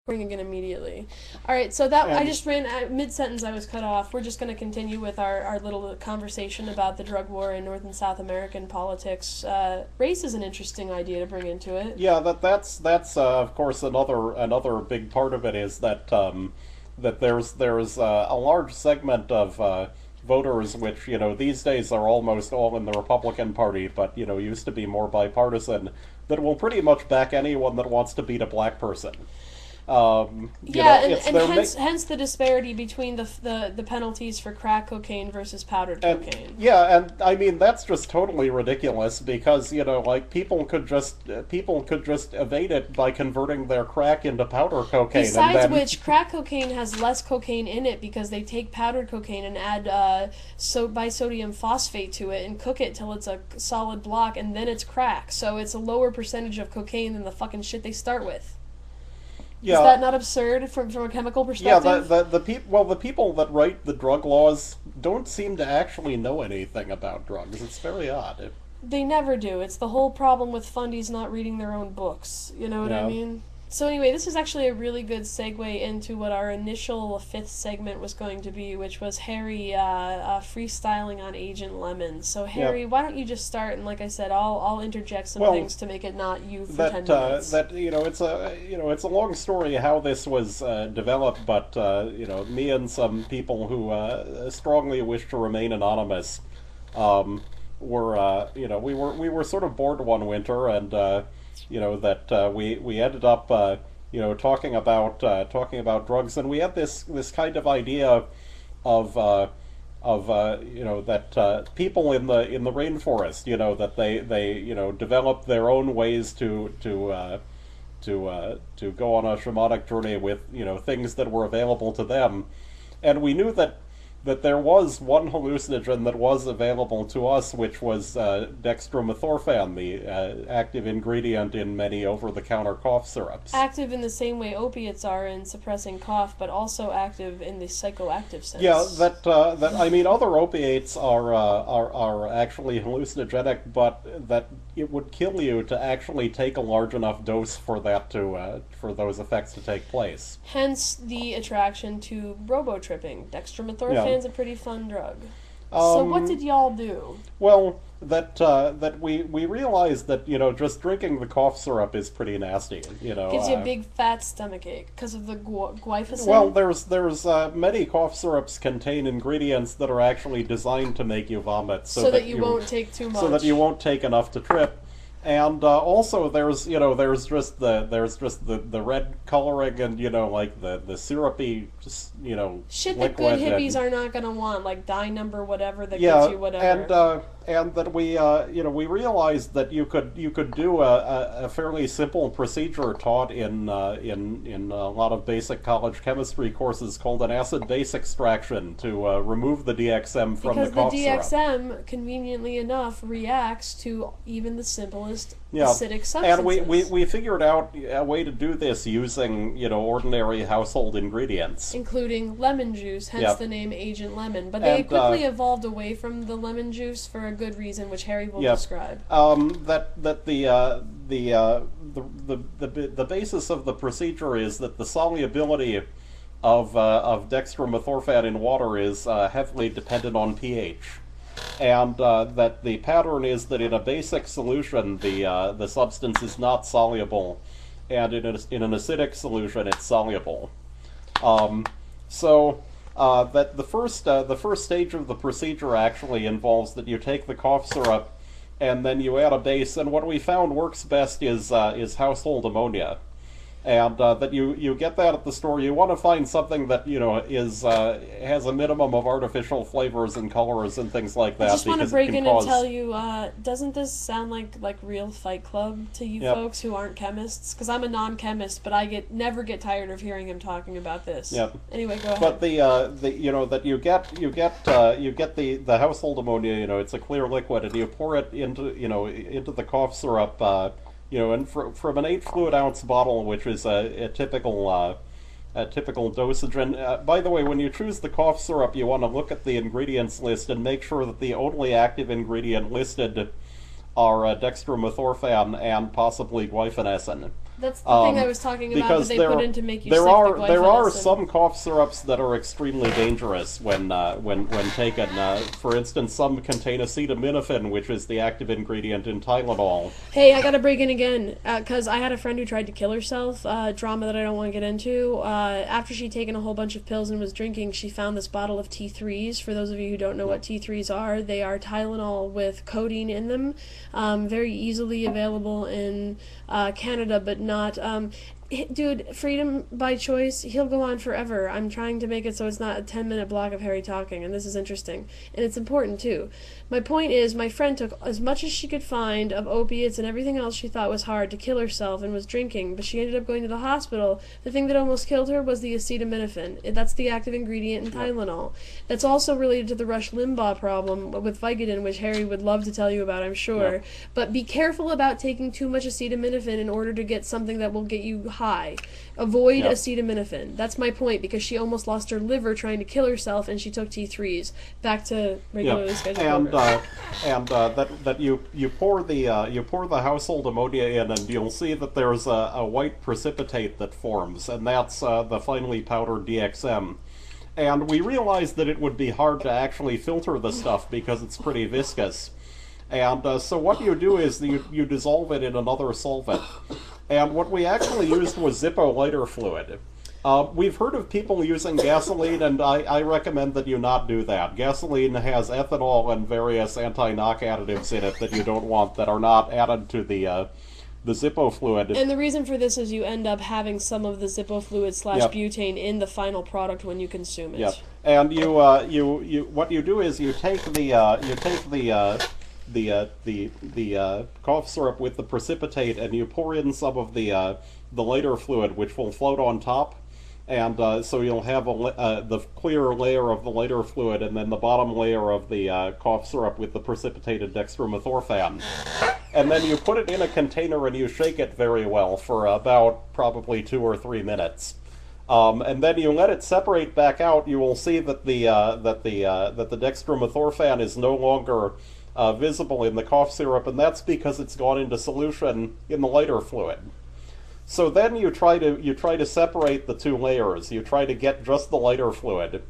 Again immediately. All right, so that I And just ran mid sentence. I was cut off. We're just going to continue with our little conversation about the drug war in North and South American politics. Race is an interesting idea to bring into it. yeah, that's of course another big part of it is that that there's a large segment of voters which these days are almost all in the Republican Party, but used to be more bipartisan, that will pretty much back anyone that wants to beat a black person. Yeah, and, It's and their hence the disparity between the penalties for crack cocaine versus powdered and cocaine. yeah, and I mean that's just totally ridiculous because like people could just evade it by converting their crack into powder cocaine, and Besides then which, crack cocaine has less cocaine in it because they take powdered cocaine and add bisodium phosphate to it and cook it till it's a solid block, and then it's crack. So it's a lower percentage of cocaine than the fucking shit they start with. Is yeah. that not absurd from a chemical Yeah, perspective? the people that write the drug laws don't seem to actually know anything about drugs. It's very odd. They never do. It's the whole problem with fundies not reading their own books. You know what I Yeah. mean? So anyway, this is actually a really good segue into what our initial fifth segment was going to be, which was Harry freestyling on Agent Lemon. So Yeah. Harry, why don't you just start? And like I said, I'll interject some Well, things to make it not you for that 10 minutes. that it's a long story how this was developed, but me and some people who strongly wish to remain anonymous were we were sort of bored one winter, and that we ended up talking about drugs, and we had this kind of idea of that people in the rainforest, that they develop their own ways to go on a shamanic journey with things that were available to them, and we knew that there was one hallucinogen that was available to us, which was dextromethorphan, the active ingredient in many over-the-counter cough syrups. Active in the same way opiates are in suppressing cough, but also active in the psychoactive sense. Yeah, that I mean, other opiates are actually hallucinogenic, but that it would kill you to actually take a large enough dose for that to for those effects to take place. Hence the attraction to robo-tripping. Yeah. Dextromethorphan's a pretty fun drug. So what did y'all do? Well, that we realized that just drinking the cough syrup is pretty nasty. Gives you a big fat stomach ache because of the glyphosate? Well, there's many cough syrups contain ingredients that are actually designed to make you vomit, so that you won't take too much. so that you won't take enough to trip. And also there's just the red coloring, and like the syrupy Shit that liquid, good hippies and are not gonna want, like dye number whatever that yeah, gives you whatever. and that we realized that you could do a fairly simple procedure taught in a lot of basic college chemistry courses called an acid base extraction to remove the DXM from Because the the cough syrup. DXM, conveniently enough, reacts to even the simplest Yeah, acidic substances. and we figured out a way to do this using ordinary household ingredients. including lemon juice, hence Yep. the name Agent Lemon. But they And, quickly evolved away from the lemon juice for a good reason, which Harry will Yep. describe. That the basis of the procedure is that the solubility of dextromethorphan in water is heavily dependent on pH, and that the pattern is that in a basic solution the substance is not soluble, and in an acidic solution it's soluble. That the first stage of the procedure actually involves that you take the cough syrup and then you add a base, and what we found works best is household ammonia. And that you get that at the store. You want to find something that is has a minimum of artificial flavors and colors and things like that. I just want to because it break can in cause... and tell you, doesn't this sound like real Fight Club to you Yep. folks who aren't chemists? Because I'm a non-chemist, but I never get tired of hearing him talking about this. Yep. Anyway, go ahead. But that you get the household ammonia. It's a clear liquid, and you pour it into the cough syrup. And from an 8 fluid ounce bottle, which is a typical dosage. And by the way, when you choose the cough syrup, you want to look at the ingredients list and make sure that the only active ingredient listed are dextromethorphan and possibly guaifenesin. That's the thing I was talking about that because they there put in to make you there sick. are the there are glyphosate. some cough syrups that are extremely dangerous when taken. For instance, some contain acetaminophen, which is the active ingredient in Tylenol. Hey, I gotta break in again because I had a friend who tried to kill herself. Drama that I don't want to get into. After she'd taken a whole bunch of pills and was drinking, she found this bottle of T3s. For those of you who don't know what T3s are, they are Tylenol with codeine in them. Very easily available in Canada, but not. Dude, freedom by choice, he'll go on forever. I'm trying to make it so it's not a 10-minute block of Harry talking, and this is interesting. And it's important, too. My point is, my friend took as much as she could find of opiates and everything else she thought was hard to kill herself and was drinking, but she ended up going to the hospital. The thing that almost killed her was the acetaminophen. That's the active ingredient in Tylenol. That's also related to the Rush Limbaugh problem with Vicodin, which Harry would love to tell you about, I'm sure. Yep. But be careful about taking too much acetaminophen in order to get something that will get you high. Avoid Yep. acetaminophen. That's my point, because she almost lost her liver trying to kill herself, and she took T3s. Back to regularly scheduled program. That you pour the household ammonia in, and you'll see that there's a white precipitate that forms, and that's the finely powdered DXM. And we realized that it would be hard to actually filter the stuff because it's pretty viscous. And so what you do is you dissolve it in another solvent. And what we actually used was Zippo lighter fluid. We've heard of people using gasoline, and I recommend that you not do that. Gasoline has ethanol and various anti-knock additives in it that you don't want, that are not added to the Zippo fluid. And the reason for this is you end up having some of the Zippo fluid / Yep. butane in the final product when you consume it. Yep. And you what you do is you take the cough syrup with the precipitate, and you pour in some of the lighter fluid, which will float on top, and so you'll have the clear layer of the lighter fluid, and then the bottom layer of the cough syrup with the precipitated dextromethorphan. And then you put it in a container and you shake it very well for about probably 2 or 3 minutes. And then you let it separate back out. You will see that the dextromethorphan is no longer visible in the cough syrup, and that's because it's gone into solution in the lighter fluid. So then you try to separate the two layers. You try to get just the lighter fluid,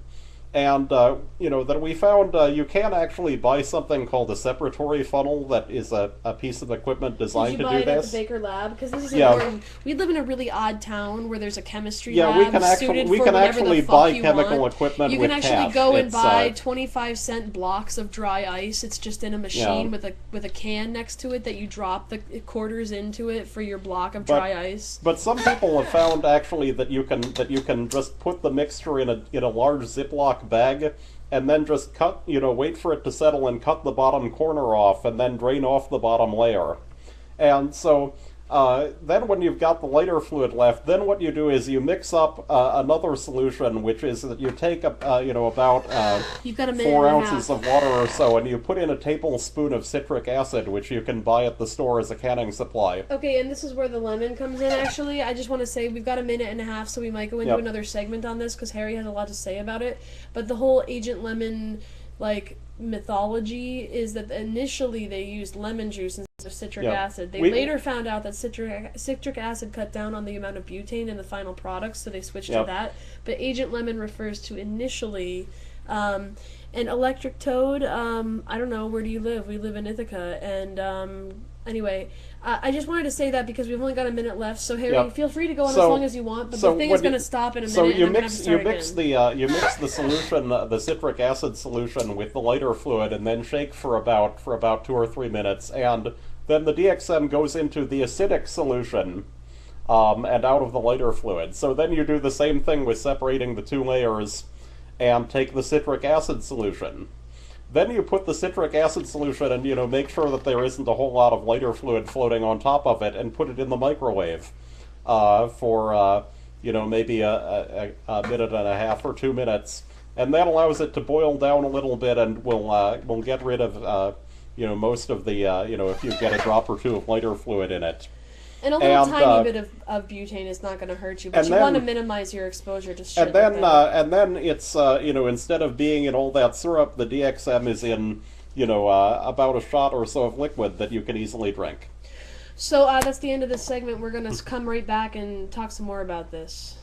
and that we found you can actually buy something called a separatory funnel that is a piece of equipment designed Did you to buy do it at this. the Baker Lab? Because this is Yeah. important. We live in a really odd town where there's a chemistry Yeah, lab we can actually suited we for can whenever actually the fuck buy you chemical want. equipment You with can actually cash. go and It's, buy 25-cent blocks of dry ice. It's just in a machine Yeah. with a can next to it that you drop the quarters into it for your block of But- dry ice. But some people have found actually that you can just put the mixture in a large Ziploc bag, and then just wait for it to settle and cut the bottom corner off, and then drain off the bottom layer. And so then when you've got the lighter fluid left, then what you do is you mix up another solution, which is that you take about You've got a minute 4 and a ounces half. of water or so, and you put in a tablespoon of citric acid, which you can buy at the store as a canning supply. Okay, and this is where the lemon comes in, actually. I just want to say we've got a minute and a half, so we might go into Yep. another segment on this, because Harry has a lot to say about it. But the whole Agent Lemon, mythology is that initially they used lemon juice instead of citric Yep. acid. They later found out that citric acid cut down on the amount of butane in the final product, so they switched to Yep. that. But Agent Lemon refers to initially... an electric toad, I don't know, where do you live? We live in Ithaca, and anyway, I just wanted to say that because we've only got a minute left, so Harry, Yep. feel free to go on as So- long as you want, but so the thing when is going to you- stop in a minute, So and you I'm going to have to mix start again. you mix the solution, the citric acid solution, with the lighter fluid, and then shake for about 2 or 3 minutes, and then the DXM goes into the acidic solution, and out of the lighter fluid. So then you do the same thing with separating the two layers, and take the citric acid solution. Then you put the citric acid solution and make sure that there isn't a whole lot of lighter fluid floating on top of it, and put it in the microwave for maybe a minute and a half or 2 minutes, and that allows it to boil down a little bit, and will get rid of most of the if you get a drop or two of lighter fluid in it. And a little and, tiny bit of butane is not going to hurt you, but and you then- want to minimize your exposure to shit And then, like that. and then it's instead of being in all that syrup, the DXM is in about a shot or so of liquid that you can easily drink. So that's the end of this segment. We're gonna come right back and talk some more about this.